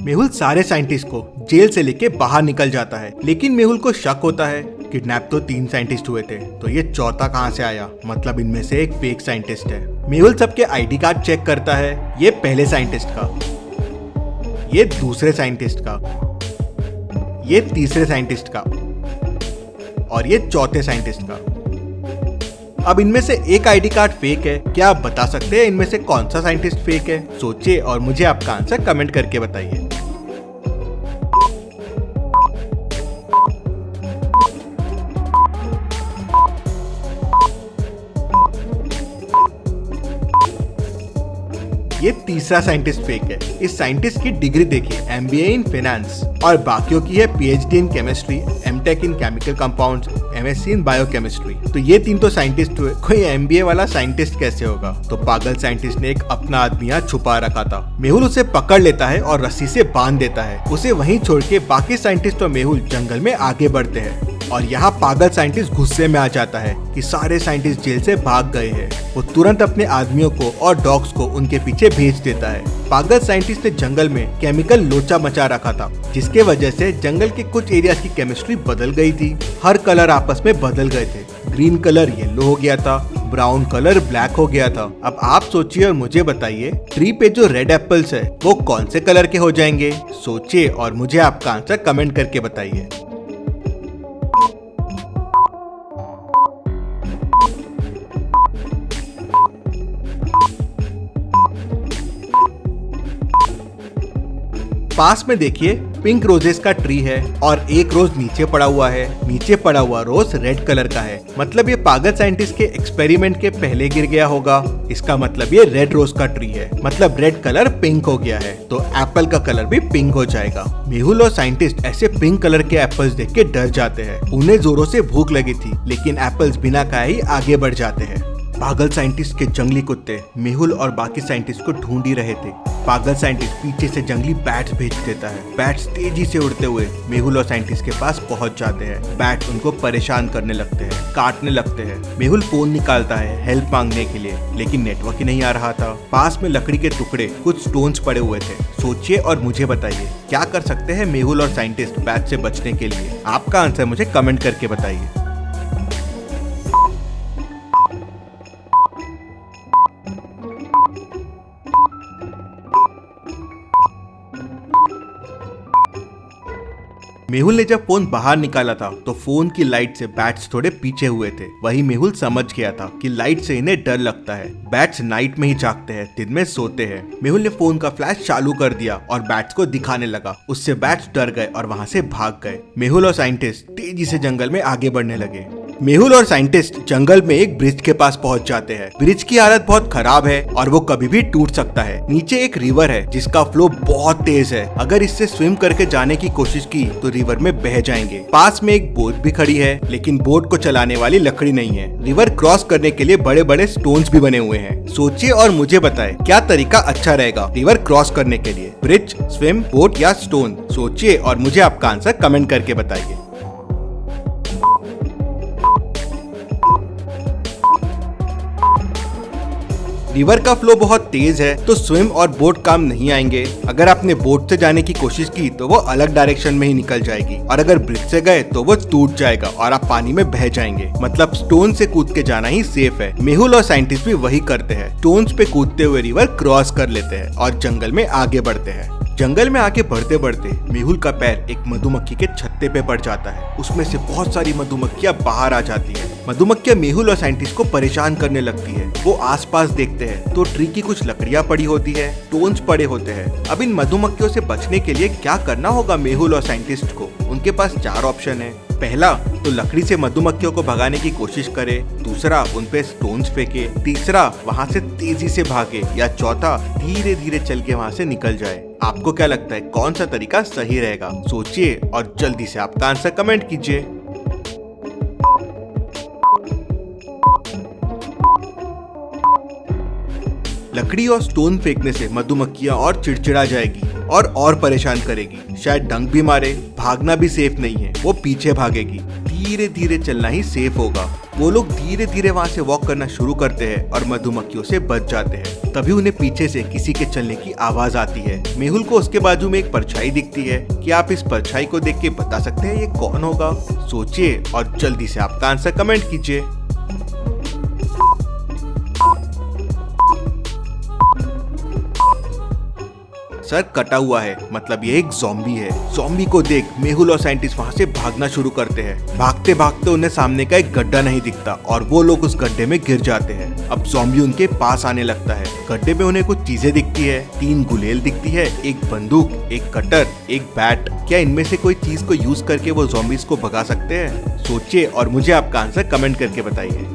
मेहुल सारे साइंटिस्ट को जेल से लेके बाहर निकल जाता है, लेकिन मेहुल को शक होता है किडनैप तो 3 साइंटिस्ट हुए थे, तो ये चौथा कहाँ से आया? मतलब इनमें से एक फेक साइंटिस्ट है। मेहुल सबके आईडी कार्ड चेक करता है, ये पहले साइंटिस्ट का, ये दूसरे साइंटिस्ट का, ये तीसरे साइंटिस्ट का और ये चौथे साइंटिस्ट का। अब इनमें से एक आईडी कार्ड फेक है। क्या आप बता सकते हैं इनमें से कौन सा साइंटिस्ट फेक है? सोचिए और मुझे आपका आंसर कमेंट करके बताइए। ये तीसरा साइंटिस्ट फेक है। इस साइंटिस्ट की डिग्री देखिए, MBA इन फाइनेंस, और बाकियों की है PhD in chemistry, MTech in chemical compounds, MSc in biochemistry. तो ये 3 तो साइंटिस्ट हुए, कोई MBA वाला साइंटिस्ट कैसे होगा? तो पागल साइंटिस्ट ने एक अपना आदमी यहाँ छुपा रखा था। मेहुल उसे पकड़ लेता है और रस्सी से बांध देता है। उसे वहीं छोड़ के बाकी साइंटिस्ट और मेहुल जंगल में आगे बढ़ते हैं। और यहाँ पागल साइंटिस्ट गुस्से में आ जाता है कि सारे साइंटिस्ट जेल से भाग गए हैं। वो तुरंत अपने आदमियों को और डॉग्स को उनके पीछे भेज देता है। पागल साइंटिस्ट ने जंगल में केमिकल लोचा मचा रखा था, जिसके वजह से जंगल के कुछ एरियाज की केमिस्ट्री बदल गई थी। हर कलर आपस में बदल गए थे। ग्रीन कलर येलो हो गया था, ब्राउन कलर ब्लैक हो गया था। अब आप सोचिए और मुझे बताइए, ट्री पे जो रेड एप्पल्स है वो कौन से कलर के हो जाएंगे? सोचिए और मुझे आपका आंसर कमेंट करके बताइए। पास में देखिए, पिंक रोजेस का ट्री है और एक रोज नीचे पड़ा हुआ है। नीचे पड़ा हुआ रोज रेड कलर का है। मतलब ये पागल साइंटिस्ट के एक्सपेरिमेंट के पहले गिर गया होगा। इसका मतलब ये रेड रोज का ट्री है, मतलब रेड कलर पिंक हो गया है, तो एप्पल का कलर भी पिंक हो जाएगा। मेहुल और साइंटिस्ट ऐसे पिंक कलर के एप्पल्स देख के डर जाते हैं। उन्हें जोरों से भूख लगी थी, लेकिन एप्पल्स बिना खाए ही आगे बढ़ जाते हैं। पागल साइंटिस्ट के जंगली कुत्ते मेहुल और बाकी साइंटिस्ट को ढूंढ ही रहे थे। पागल साइंटिस्ट पीछे से जंगली बैट्स भेज देता है। बैट्स तेजी से उड़ते हुए मेहुल और साइंटिस्ट के पास पहुंच जाते हैं। बैट्स उनको परेशान करने लगते हैं, काटने लगते हैं। मेहुल फोन निकालता है हेल्प मांगने के लिए, लेकिन नेटवर्क ही नहीं आ रहा था। पास में लकड़ी के टुकड़े, कुछ स्टोन्स पड़े हुए थे। सोचिए और मुझे बताइए, क्या कर सकते हैं मेहुल और साइंटिस्ट बैट से बचने के लिए? आपका आंसर मुझे कमेंट करके बताइए। मेहुल ने जब फोन बाहर निकाला था तो फोन की लाइट से बैट्स थोड़े पीछे हुए थे। वही मेहुल समझ गया था कि लाइट से इन्हें डर लगता है। बैट्स नाइट में ही जागते हैं, दिन में सोते हैं। मेहुल ने फोन का फ्लैश चालू कर दिया और बैट्स को दिखाने लगा। उससे बैट्स डर गए और वहाँ से भाग गए। मेहुल और साइंटिस्ट तेजी से जंगल में आगे बढ़ने लगे। मेहुल और साइंटिस्ट जंगल में एक ब्रिज के पास पहुंच जाते हैं। ब्रिज की हालत बहुत खराब है और वो कभी भी टूट सकता है। नीचे एक रिवर है जिसका फ्लो बहुत तेज है। अगर इससे स्विम करके जाने की कोशिश की तो रिवर में बह जाएंगे। पास में एक बोट भी खड़ी है, लेकिन बोट को चलाने वाली लकड़ी नहीं है। रिवर क्रॉस करने के लिए बड़े बड़े स्टोन्स भी बने हुए हैं। सोचिए और मुझे बताएं, क्या तरीका अच्छा रहेगा रिवर क्रॉस करने के लिए? ब्रिज, स्विम, बोट या स्टोन? सोचिए और मुझे आपका आंसर कमेंट करके बताइए। रिवर का फ्लो बहुत तेज है, तो स्विम और बोट काम नहीं आएंगे। अगर आपने बोट से जाने की कोशिश की तो वो अलग डायरेक्शन में ही निकल जाएगी, और अगर ब्रिज से गए तो वो टूट जाएगा और आप पानी में बह जाएंगे। मतलब स्टोन से कूद के जाना ही सेफ है। मेहुल और साइंटिस्ट भी वही करते हैं। स्टोन्स पे कूदते हुए रिवर क्रॉस कर लेते हैं और जंगल में आगे बढ़ते हैं। जंगल में आगे बढ़ते बढ़ते मेहुल का पैर एक मधुमक्खी के छत्ते पे पड़ जाता है। उसमें से बहुत सारी मधुमक्खियां बाहर आ जाती हैं। मधुमक्खियां मेहुल और साइंटिस्ट को परेशान करने लगती है। वो आसपास देखते हैं तो ट्री की कुछ लकड़ियां पड़ी होती है, स्टोन्स पड़े होते हैं। अब इन मधुमक्खियों से बचने के लिए क्या करना होगा मेहुल और साइंटिस्ट को? उनके पास 4 ऑप्शन है। पहला तो लकड़ी से मधुमक्खियों को भगाने की कोशिश करे, दूसरा उन पे स्टोन्स फेंके, तीसरा वहाँ से तेजी से भागे, या चौथा धीरे धीरे चल के वहाँ से निकल जाए। आपको क्या लगता है कौन सा तरीका सही रहेगा? सोचिए और जल्दी से आपका आंसर कमेंट कीजिए। लकड़ी और स्टोन फेंकने से मधुमक्खियां और चिड़चिड़ा जाएगी और परेशान करेगी। शायद डंक भी मारे। भागना भी सेफ नहीं है, वो पीछे भागेगी। धीरे धीरे चलना ही सेफ होगा। वो लोग धीरे धीरे वहाँ से वॉक करना शुरू करते हैं और मधुमक्खियों से बच जाते हैं। तभी उन्हें पीछे से किसी के चलने की आवाज आती है। मेहुल को उसके बाजू में एक परछाई दिखती है। क्या आप इस परछाई को देख के बता सकते हैं ये कौन होगा? सोचिए और जल्दी से आपका आंसर कमेंट कीजिए। सर कटा हुआ है, मतलब ये एक ज़ॉम्बी है। ज़ॉम्बी को देख मेहुल और साइंटिस्ट वहाँ से भागना शुरू करते हैं। भागते भागते उन्हें सामने का एक गड्ढा नहीं दिखता और वो लोग उस गड्ढे में गिर जाते हैं। अब ज़ॉम्बी उनके पास आने लगता है। गड्ढे में उन्हें कुछ चीजें दिखती है। 3 गुलेल दिखती है, एक बंदूक, एक कटर, एक बैट। क्या इनमें से कोई चीज को यूज करके वो ज़ॉम्बीज को भगा सकते हैं? सोचिए और मुझे आपका आंसर कमेंट करके बताइए।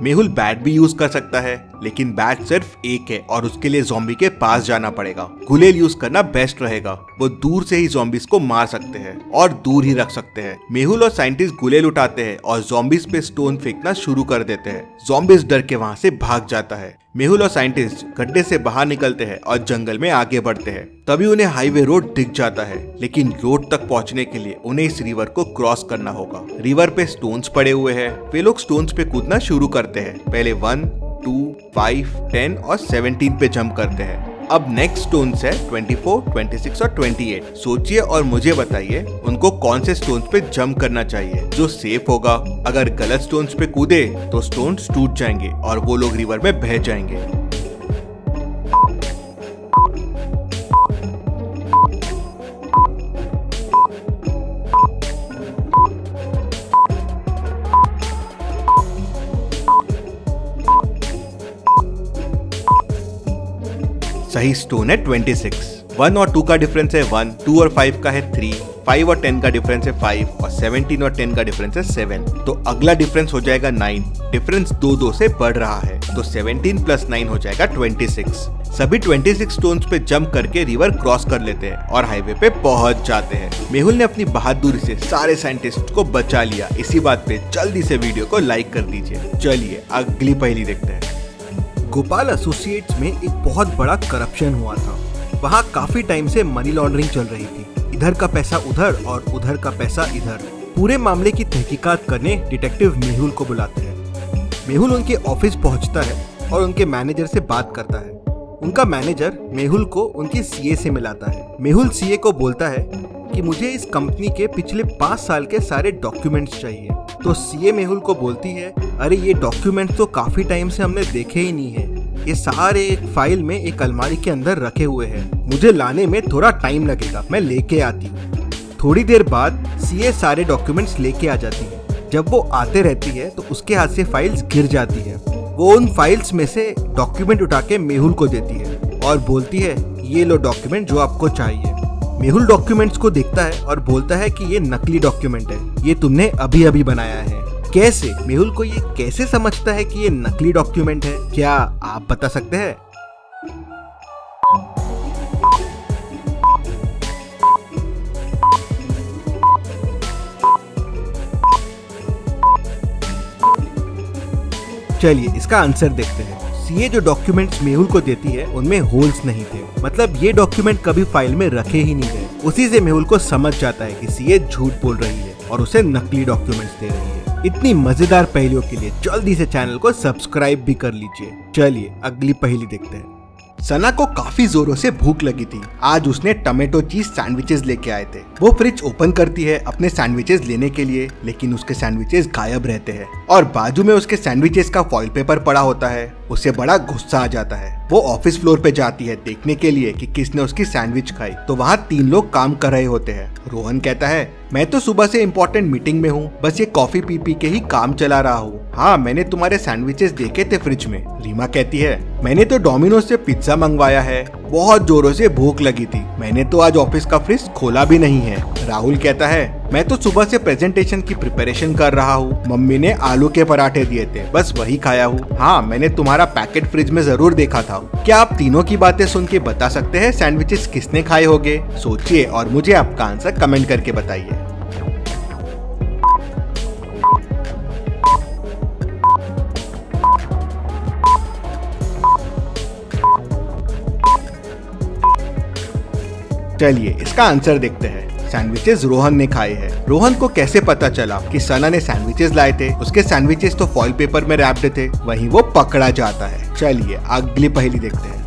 मेहुल बैट भी यूज कर सकता है, लेकिन बैट सिर्फ एक है और उसके लिए ज़ॉम्बी के पास जाना पड़ेगा। गुलेल यूज करना बेस्ट रहेगा। वो दूर से ही ज़ॉम्बीज को मार सकते हैं और दूर ही रख सकते हैं। मेहुल और साइंटिस्ट गुलेल उठाते हैं और ज़ॉम्बीज पे स्टोन फेंकना शुरू कर देते हैं। ज़ॉम्बीज डर के वहाँ से भाग जाता है। मेहुल और साइंटिस्ट गड्ढे से बाहर निकलते हैं और जंगल में आगे बढ़ते हैं। तभी उन्हें हाईवे रोड दिख जाता है, लेकिन रोड तक पहुंचने के लिए उन्हें इस रिवर को क्रॉस करना होगा। रिवर पे स्टोन्स पड़े हुए हैं। वे लोग स्टोन्स पे कूदना शुरू करते हैं। पहले 1, 2, 5, 10 और 17 पे जंप करते हैं। अब नेक्स्ट स्टोन्स है 24, 26 और 28। सोचिए और मुझे बताइए उनको कौन से स्टोन्स पे जंप करना चाहिए जो सेफ होगा। अगर गलत स्टोन्स पे कूदे तो स्टोन्स टूट जाएंगे और वो लोग रिवर में बह जाएंगे। सही स्टोन है 26। 1 और 2 का डिफरेंस है 1, 2 और 5 का है 3, 5 और 10 का डिफरेंस है 5 और 17 और 10 का डिफरेंस है 7। तो अगला डिफरेंस हो जाएगा 9। डिफरेंस 2 से बढ़ रहा है, तो 17 प्लस 9 हो जाएगा 26। सभी 26 स्टोन्स पे जंप करके रिवर क्रॉस कर लेते हैं और हाईवे पे पहुंच जाते हैं। मेहुल ने अपनी बहादुरी से सारे साइंटिस्ट को बचा लिया। इसी बात पे जल्दी से वीडियो को लाइक कर दीजिए। चलिए अगली पहेली देखते हैं। गोपाल एसोसिएट्स में एक बहुत बड़ा करप्शन हुआ था। वहाँ काफी टाइम से मनी लॉन्ड्रिंग चल रही थी। इधर का पैसा उधर और उधर का पैसा इधर। पूरे मामले की तहकीकात करने डिटेक्टिव मेहुल को बुलाते हैं। मेहुल उनके ऑफिस पहुँचता है और उनके मैनेजर से बात करता है। उनका मैनेजर मेहुल को उनकी सीए से मिलाता है। मेहुल सीए को बोलता है कि मुझे इस कंपनी के पिछले 5 साल के सारे डॉक्यूमेंट्स चाहिए। तो सीए मेहुल को बोलती है, अरे ये डॉक्यूमेंट्स तो काफी टाइम से हमने देखे ही नहीं है। ये सारे एक फाइल में एक अलमारी के अंदर रखे हुए हैं। मुझे लाने में थोड़ा टाइम लगेगा, मैं लेके आती हूँ। थोड़ी देर बाद सीए सारे डॉक्यूमेंट्स लेके आ जाती है। जब वो आते रहती है तो उसके हाथ से फाइल्स गिर जाती है। वो उन फाइल्स में से डॉक्यूमेंट उठा के मेहुल को देती है और बोलती है, ये लो डॉक्यूमेंट जो आपको चाहिए। मेहुल डॉक्यूमेंट्स को देखता है और बोलता है कि ये नकली डॉक्यूमेंट है, ये तुमने अभी अभी बनाया है। कैसे? मेहुल को ये कैसे समझता है कि ये नकली डॉक्यूमेंट है? क्या आप बता सकते हैं? चलिए इसका आंसर देखते हैं। सीए जो डॉक्यूमेंट्स मेहुल को देती है उनमें होल्स नहीं थे, मतलब ये डॉक्यूमेंट कभी फाइल में रखे ही नहीं गए। उसी से मेहुल को समझ जाता है कि सीए झूठ बोल रही है और उसे नकली डॉक्यूमेंट्स दे रही है। इतनी मजेदार पहेलियों के लिए जल्दी से चैनल को सब्सक्राइब भी कर लीजिए। चलिए अगली पहेली देखते हैं। सना को काफी जोरों से भूख लगी थी। आज उसने टमेटो चीज सैंडविचेस लेके आए थे। वो फ्रिज ओपन करती है अपने सैंडविचेस लेने के लिए, लेकिन उसके सैंडविचेस गायब रहते हैं और बाजू में उसके सैंडविचेस का फॉइल पेपर पड़ा होता है। उसे बड़ा गुस्सा आ जाता है। वो ऑफिस फ्लोर पे जाती है देखने के लिए कि किसने उसकी सैंडविच खाई। तो वहाँ 3 लोग काम कर रहे होते हैं। रोहन कहता है, मैं तो सुबह से इम्पोर्टेंट मीटिंग में हूँ, बस ये कॉफी पी पी के ही काम चला रहा हूँ। हाँ, मैंने तुम्हारे सैंडविचेस देखे थे फ्रिज में। रीमा कहती है, मैंने तो डोमिनोज से पिज्जा मंगवाया है, बहुत जोरों से भूख लगी थी, मैंने तो आज ऑफिस का फ्रिज खोला भी नहीं है। राहुल कहता है, मैं तो सुबह से प्रेजेंटेशन की प्रिपरेशन कर रहा हूँ, मम्मी ने आलू के पराठे दिए थे, बस वही खाया हूँ। हाँ, मैंने तुम्हारा पैकेट फ्रिज में जरूर देखा था। क्या आप तीनों की बातें सुन के बता सकते हैं सैंडविचेस किसने खाए होंगे? सोचिए और मुझे आपका आंसर कमेंट करके बताइए। चलिए इसका आंसर देखते हैं। सैंडविचेस रोहन ने खाए हैं। रोहन को कैसे पता चला कि सना ने सैंडविचेस लाए थे? उसके सैंडविचेस तो फॉइल पेपर में रैप्ड थे। वहीं वो पकड़ा जाता है। चलिए अगली पहेली देखते हैं।